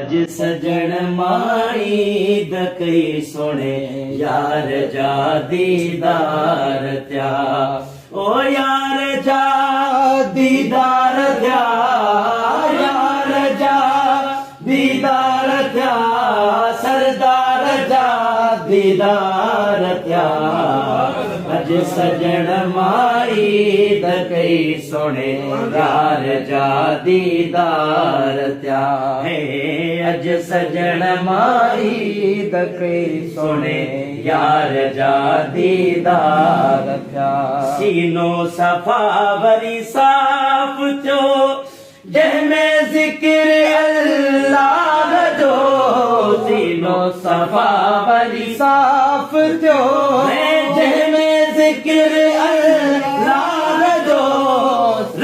अज सजण माई दकई सोने यार जा दीदार त्या ओ यार जा दीदार त्या यार जा दीदार त्या सरदार जा दीदार त्या अज सजण माई दकई सोने यार जा दीदार त्या है अज सजण माई दकई सोने यार जा दीदार त्या सीनो सफा वरी साफ थियो जंहिंमें ज़िक्र अल्लाह जो सीनो सफा वरी साफ थियो जंहिंमें ज़िक्र अल्लाह जो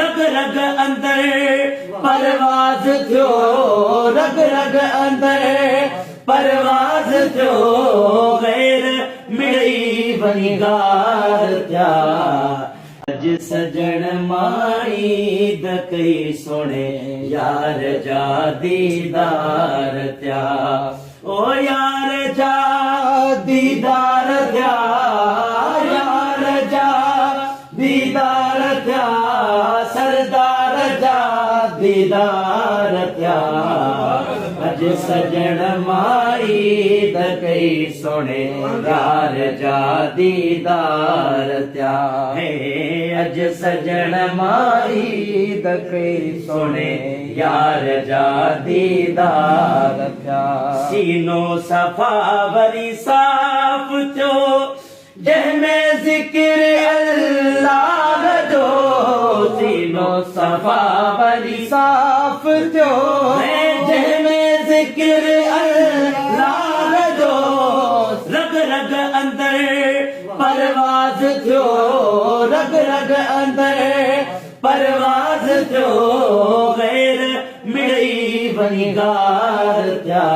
रग रग अंदर परवाज़ थियो रग रग अंदर परवाज़ थियो गैर मिड़ई वनिगार त्या अज सजण माई दकई सोने यार जा दीदार त्या ओ यार जा दीदार त्या यार जा दीदार त्या सरदार जा दीदार त्या अज सजण माई दकई सोने यार जा दीदार त्या है अज सजण माई दकई सोने यार जा दीदार त्या सीनो सफा वरी साफ थियो जंहिंमें ज़िक्र अल्लाह जो सीनो सफा वरी साफ थियो जंहिंमें ज़िक्र अल्लाह जो रग रग अंदर परवाज़ थियो रग रग अंदर परवाज़ थियो गैर मिड़ई वनिगार त्या